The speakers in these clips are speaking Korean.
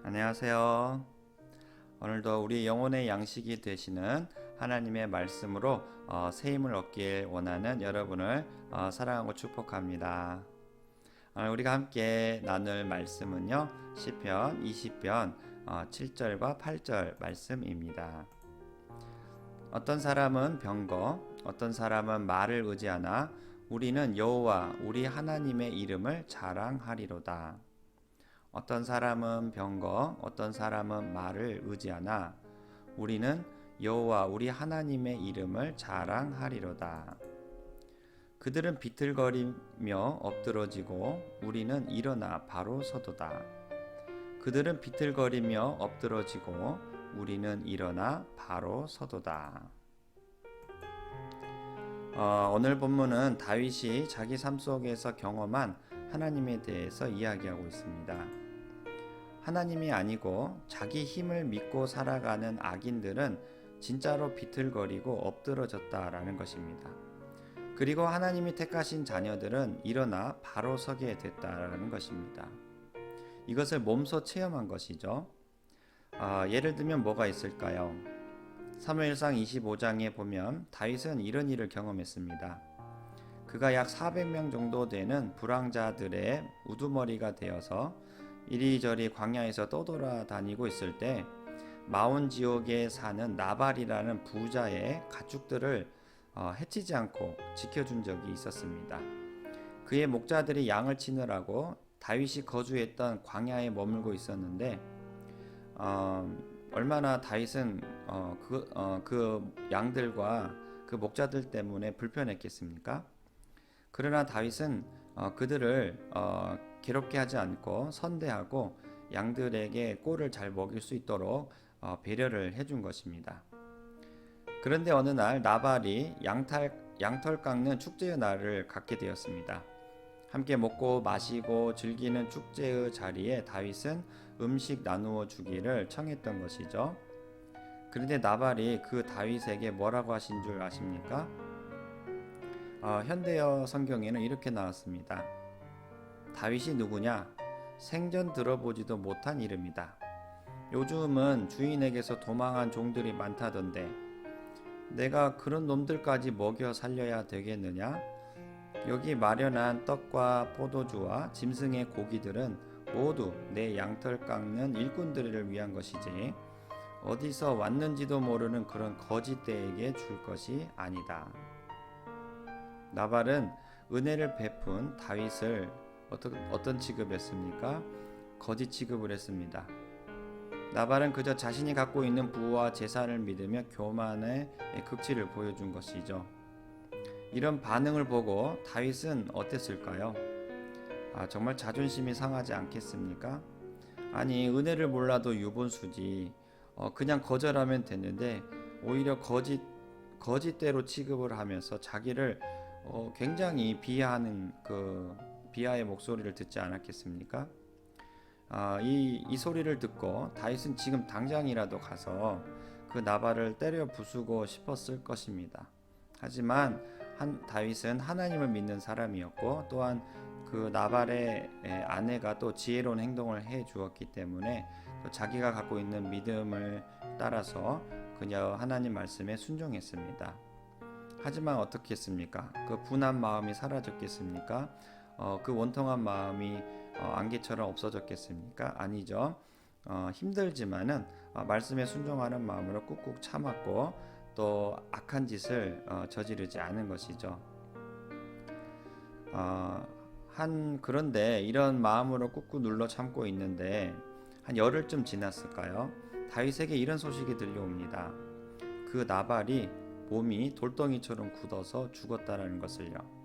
안녕하세요. 오늘도 우리 영혼의 양식이 되시는 하나님의 말씀으로 새 힘을 얻길 원하는 여러분을 사랑하고 축복합니다. 오늘 우리가 함께 나눌 말씀은요, 시편 20편 7절과 8절 말씀입니다. 어떤 사람은 병거, 어떤 사람은 말을 의지하나 우리는 여호와 우리 하나님의 이름을 자랑하리로다. 어떤 사람은 병거, 어떤 사람은 말을 의지하나 우리는 여호와 우리 하나님의 이름을 자랑하리로다. 그들은 비틀거리며 엎드러지고 우리는 일어나 바로 서도다. 그들은 비틀거리며 엎드러지고 우리는 일어나 바로 서도다. 오늘 본문은 다윗이 자기 삶 속에서 경험한 하나님에 대해서 이야기하고 있습니다. 하나님이 아니고 자기 힘을 믿고 살아가는 악인들은 진짜로 비틀거리고 엎드러졌다라는 것입니다. 그리고 하나님이 택하신 자녀들은 일어나 바로 서게 됐다라는 것입니다. 이것을 몸소 체험한 것이죠. 예를 들면 뭐가 있을까요? 사무엘상 25장에 보면 다윗은 이런 일을 경험했습니다. 그가 약 400명 정도 되는 불황자들의 우두머리가 되어서 이리저리 광야에서 떠돌아다니고 있을 때 마온 지역에 사는 나발이라는 부자의 가축들을 해치지 않고 지켜준 적이 있었습니다. 그의 목자들이 양을 치느라고 다윗이 거주했던 광야에 머물고 있었는데 얼마나 다윗은 그 양들과 그 목자들 때문에 불편했겠습니까? 그러나 다윗은 그들을 괴롭게 하지 않고 선대하고 양들에게 꼴을 잘 먹일 수 있도록 배려를 해준 것입니다. 그런데 어느 날 나발이 양털 깎는 축제의 날을 갖게 되었습니다. 함께 먹고 마시고 즐기는 축제의 자리에 다윗은 음식 나누어 주기를 청했던 것이죠. 그런데 나발이 그 다윗에게 뭐라고 하신 줄 아십니까? 현대어 성경에는 이렇게 나왔습니다. 다윗이 누구냐? 생전 들어보지도 못한 이름이다. 요즘은 주인에게서 도망한 종들이 많다던데 내가 그런 놈들까지 먹여 살려야 되겠느냐? 여기 마련한 떡과 포도주와 짐승의 고기들은 모두 내 양털 깎는 일꾼들을 위한 것이지 어디서 왔는지도 모르는 그런 거짓대에게 줄 것이 아니다. 나발은 은혜를 베푼 다윗을 어떤 취급했습니까? 거짓 취급을 했습니다. 나발은 그저 자신이 갖고 있는 부와 재산을 믿으며 교만의 극치를 보여준 것이죠. 이런 반응을 보고 다윗은 어땠을까요? 정말 자존심이 상하지 않겠습니까? 아니, 은혜를 몰라도 유본수지. 그냥 거절하면 됐는데 오히려 거짓대로 취급을 하면서 자기를 굉장히 비하하는 그 비하의 목소리를 듣지 않았겠습니까? 이 소리를 듣고 다윗은 지금 당장이라도 가서 그 나발을 때려 부수고 싶었을 것입니다. 하지만 다윗은 하나님을 믿는 사람이었고 또한 그 나발의 아내가 또 지혜로운 행동을 해 주었기 때문에 또 자기가 갖고 있는 믿음을 따라서 그녀 하나님 말씀에 순종했습니다. 하지만 어떻게 했습니까? 그 분한 마음이 사라졌겠습니까? 그 원통한 마음이 안개처럼 없어졌겠습니까? 아니죠. 힘들지만은 말씀에 순종하는 마음으로 꾹꾹 참았고 또 악한 짓을 저지르지 않은 것이죠. 그런데 이런 마음으로 꾹꾹 눌러 참고 있는데 한 열흘쯤 지났을까요? 다윗에게 이런 소식이 들려옵니다. 그 나발이 몸이 돌덩이처럼 굳어서 죽었다라는 것을요.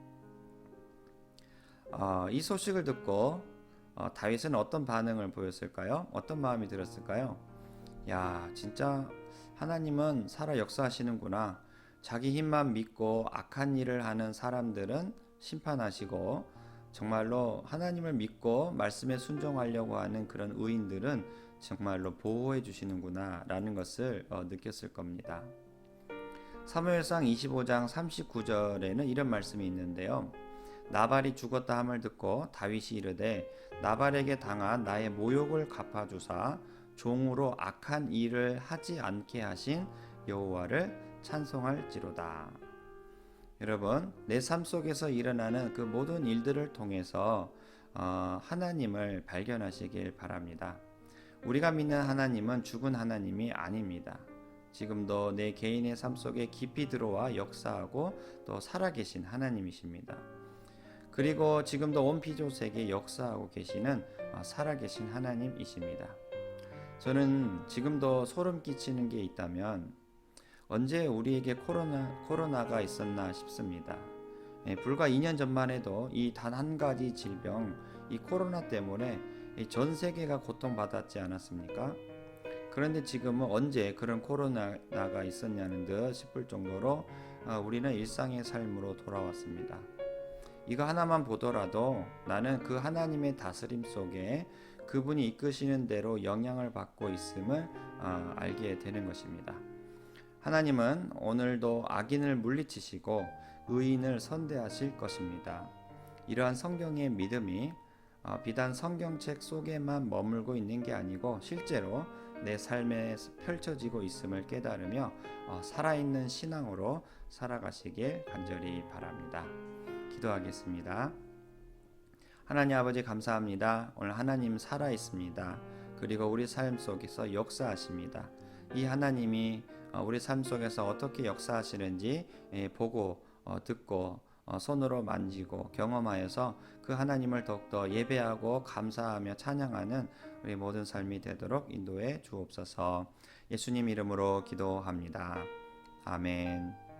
이 소식을 듣고 다윗은 어떤 반응을 보였을까요? 어떤 마음이 들었을까요? 야, 진짜 하나님은 살아 역사하시는구나. 자기 힘만 믿고 악한 일을 하는 사람들은 심판하시고 정말로 하나님을 믿고 말씀에 순종하려고 하는 그런 의인들은 정말로 보호해 주시는구나 라는 것을 느꼈을 겁니다. 사무엘상 25장 39절에는 이런 말씀이 있는데요. 나발이 죽었다 함을 듣고 다윗이 이르되 나발에게 당한 나의 모욕을 갚아주사 종으로 악한 일을 하지 않게 하신 여호와를 찬송할지로다. 여러분, 내 삶 속에서 일어나는 그 모든 일들을 통해서 하나님을 발견하시길 바랍니다. 우리가 믿는 하나님은 죽은 하나님이 아닙니다. 지금도 내 개인의 삶 속에 깊이 들어와 역사하고 또 살아계신 하나님이십니다. 그리고 지금도 온 피조세계에 역사하고 계시는 살아계신 하나님이십니다. 저는 지금도 소름 끼치는 게 있다면 언제 우리에게 코로나가 있었나 싶습니다. 불과 2년 전만 해도 이 단 한 가지 질병, 이 코로나 때문에 전 세계가 고통받았지 않았습니까? 그런데 지금은 언제 그런 코로나가 있었냐는 듯 싶을 정도로 우리는 일상의 삶으로 돌아왔습니다. 이거 하나만 보더라도 나는 그 하나님의 다스림 속에 그분이 이끄시는 대로 영향을 받고 있음을 알게 되는 것입니다. 하나님은 오늘도 악인을 물리치시고 의인을 선대하실 것입니다. 이러한 성경의 믿음이 비단 성경책 속에만 머물고 있는 게 아니고 실제로 내 삶에 펼쳐지고 있음을 깨달으며 살아있는 신앙으로 살아가시길 간절히 바랍니다. 기도하겠습니다. 하나님 아버지 감사합니다. 오늘 하나님 살아있습니다. 그리고 우리 삶 속에서 역사하십니다. 이 하나님이 우리 삶 속에서 어떻게 역사하시는지 보고 듣고 손으로 만지고 경험하여서 그 하나님을 더욱더 예배하고 감사하며 찬양하는 우리 모든 삶이 되도록 인도해 주옵소서. 예수님 이름으로 기도합니다. 아멘.